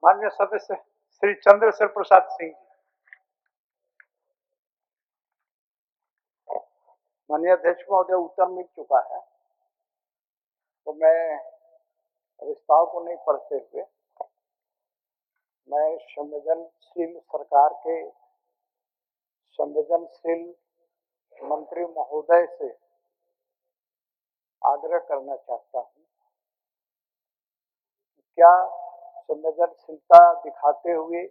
माननीय सदस्य श्री चंद्रशेखर प्रसाद सिंह जी। माननीय अध्यक्ष महोदय, उत्तर मिल चुका है तो मैं प्रस्ताव को नहीं पढ़ते हुए मैं संवेदनशील सरकार के संवेदनशील मंत्री महोदय से आग्रह करना चाहता हूं, क्या संवेदनशीलता दिखाते हुए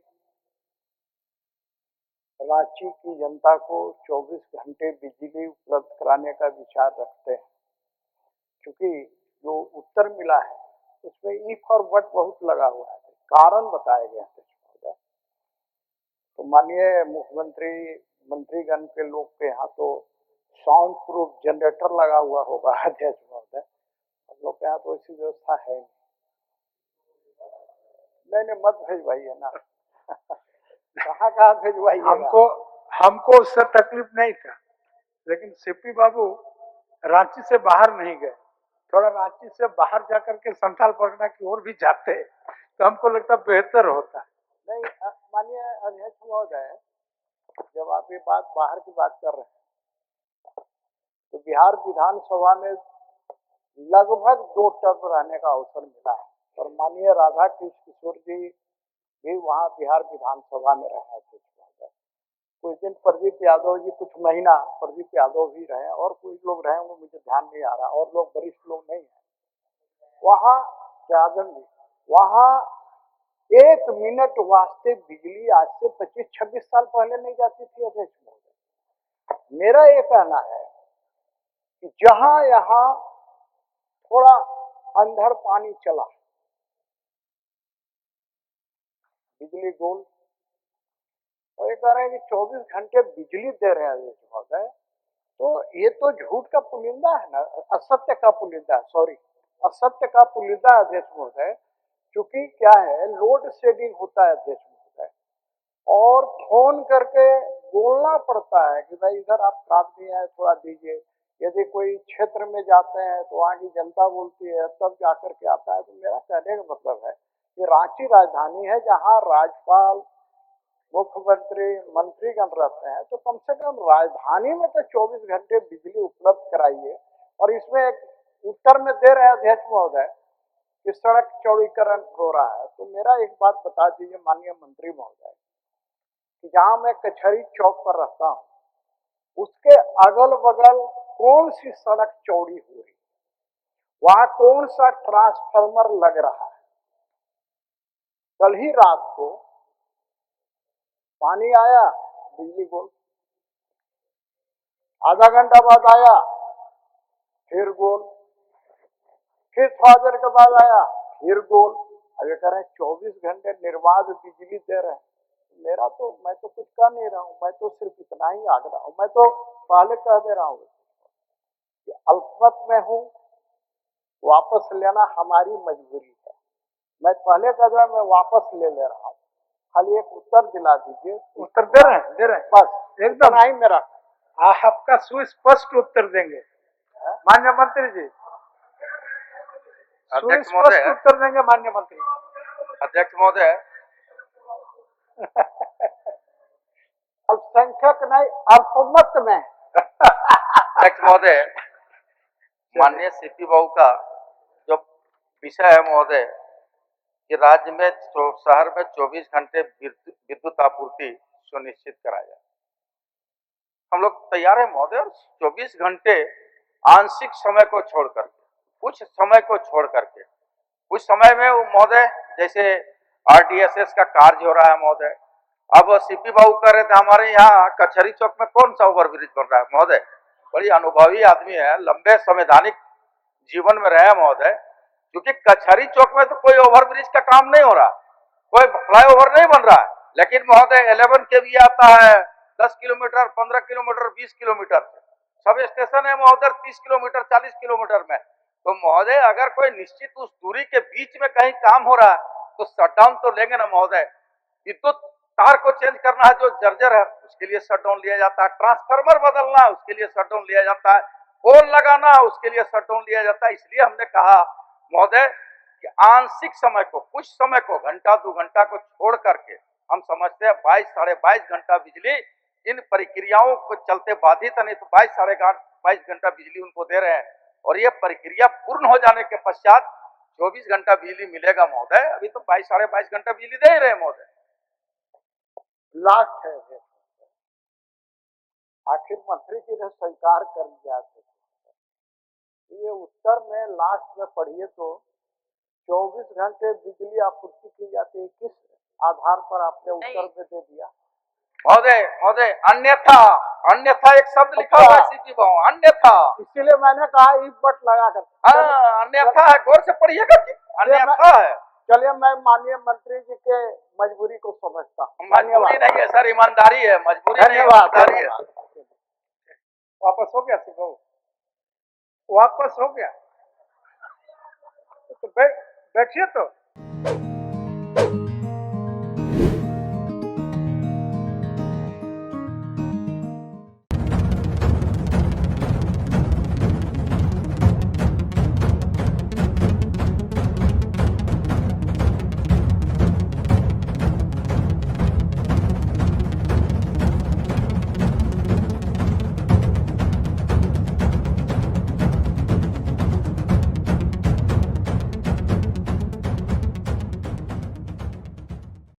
रांची की जनता को 24 घंटे बिजली उपलब्ध कराने का विचार रखते हैं। क्योंकि जो उत्तर मिला है उसमें इफ और बट बहुत लगा हुआ है, कारण बताए गए हैं। तो माननीय मुख्यमंत्री मंत्रीगण के लोग के यहाँ तो साउंड प्रूफ जनरेटर लगा हुआ होगा अध्यक्ष महोदय, हम लोग के यहाँ तो ऐसी व्यवस्था है नहीं। मत भेजवाइए ना कहाँ भेजवाइए। हमको उससे तकलीफ नहीं था, लेकिन सीपी बाबू रांची से बाहर नहीं गए। थोड़ा रांची से बाहर जाकर के संथाल परगना की ओर भी जाते तो हमको लगता बेहतर होता। नहीं माननीय अध्यक्ष महोदय, जब आप ये बात बाहर की बात कर रहे हैं तो बिहार विधानसभा में लगभग 2 टर्म रहने का अवसर मिला है और माननीय राधा कृष्ण किशोर जी भी वहाँ बिहार विधानसभा में रहे थे। कुछ दिन प्रदीप यादव जी, कुछ महीना प्रदीप यादव भी रहे और कुछ लोग रहे होंगे, मुझे ध्यान नहीं आ रहा, और लोग वरिष्ठ लोग नहीं है वहाँ। जादन जी वहाँ 1 मिनट वास्ते बिजली आज से 25-26 साल पहले नहीं जाती थी अध्यक्ष महोदय। मेरा ये कहना है कि जहां यहाँ थोड़ा अंधड़ पानी चला, बिजली गोल, और ये कह रहे हैं कि 24 घंटे बिजली दे रहे हैं अध्यक्ष महोदय, तो ये तो झूठ का पुलिंदा है ना, असत्य का पुलिंदा है, सॉरी असत्य का पुलिंदा अध्यक्ष महोदय। क्योंकि क्या है, लोड शेडिंग होता है अध्यक्ष महोदय और फोन करके बोलना पड़ता है कि भाई इधर आप काट दिए हैं, थोड़ा दीजिए। यदि कोई क्षेत्र में जाते हैं तो वहाँ की जनता बोलती है, तब जाकर के आता है। तो मेरा कहने का मतलब है कि रांची राजधानी है जहाँ राज्यपाल, मुख्यमंत्री, मंत्रीगण रहते हैं, तो कम से कम राजधानी में तो 24 घंटे बिजली उपलब्ध कराइए। और इसमें एक उत्तर में दे रहे हैं अध्यक्ष महोदय कि सड़क चौड़ीकरण हो रहा है। तो मेरा एक बात बता दीजिए माननीय मंत्री महोदय कि जहाँ मैं कचहरी चौक पर रहता हूँ उसके अगल बगल कौन सी सड़क चौड़ी हो रही, वहां कौन सा ट्रांसफार्मर लग रहा है। कल ही रात को पानी आया, बिजली गोल, आधा घंटा बाद आया फिर गोल, फिर थोड़ा देर के बाद आया फिर गोल। अब ये कह रहे हैं 24 घंटे निर्बाध बिजली दे रहे हैं। मैं तो कुछ कह नहीं रहा हूँ, मैं तो सिर्फ इतना ही आग्रह हूँ। मैं तो पहले कह दे रहा हूँ कि अल्पमत में हूँ, वापस लेना हमारी मजबूरी है। मैं पहले कह रहा, मैं वापस ले रहा हूँ, खाली एक उत्तर दिला दीजिए। उत्तर दे रहे हैं बस एकदम ही मेरा आपका सुस्पष्ट उत्तर देंगे माननीय मंत्री जी, सुस्पष्ट उत्तर देंगे माननीय मंत्री। अध्यक्ष महोदय, अल्पसंख्यक नहीं, अल्पमत में अध्यक्ष महोदय, माननीय सीपी बाबू का जो विषय है महोदय कि राज्य में शहर में 24 घंटे विद्युत आपूर्ति सुनिश्चित कराया जाए, हम लोग तैयार है महोदय। 24 घंटे आंशिक समय को छोड़ करके, कुछ समय को छोड़ करके, कुछ समय में महोदय जैसे RDSS का कार्य हो रहा है महोदय। अब सीपी बाबू कह रहे थे हमारे यहाँ कचहरी चौक में कौन सा ओवरब्रिज बन रहा है महोदय। बड़ी अनुभवी आदमी है, लंबे संवैधानिक जीवन में रहे महोदय। क्योंकि कचहरी चौक में तो कोई ओवरब्रिज का काम नहीं हो रहा, कोई फ्लाईओवर नहीं बन रहा है, लेकिन महोदय 11 kV आता है 10 kilometre, 15 kilometre, 20 kilometre. Sub station है महोदय 30 किलोमीटर, 40 किलोमीटर में। तो महोदय अगर कोई निश्चित उस दूरी के बीच में कहीं काम हो रहा है तो शटडाउन तो लेंगे ना महोदय। विद्युत तार को चेंज करना है जो जर्जर है उसके लिए शटडाउन लिया जाता है, ट्रांसफार्मर बदलना है उसके लिए शटडाउन लिया जाता है, पोल लगाना है उसके लिए शटडाउन लिया जाता है। इसलिए हमने कहा महोदय कि आंशिक समय को, कुछ समय को, घंटा 2 घंटा को छोड़ करके हम समझते हैं 22 साढ़े 22 घंटा बिजली इन प्रक्रियाओं को चलते बाधित है, नहीं तो 22 घंटा बिजली उनको दे रहे हैं। और ये प्रक्रिया पूर्ण हो जाने के पश्चात 24 घंटा बिजली मिलेगा महोदय। अभी तो 22 साढ़े 22 घंटा बिजली दे ही रहे महोदय। लास्ट है ये। आखिर मंत्री जी ने स्वीकार कर लिया ये उत्तर में लास्ट में पढ़िए तो 24 घंटे बिजली आपूर्ति की जाती है, किस आधार पर आपने उत्तर में दे दिया? महोदय अन्यथा, अन्यथा एक शब्द लिखा हुआ है सीपी बाबू, अन्यथा। इसीलिए मैंने कहा इस बट लगा कर। हाँ, अन्यथा है, गौर से पढ़िएगा कि अन्यथा है। चलिए, मैं माननीय मंत्री जी के मजबूरी को समझता हूँ। मजबूरी नहीं है सर, ईमानदारी है, मजबूरी नहीं, धन्यवाद। है। वापस हो गया सिंह, वापस हो गया तो बैठिए तो।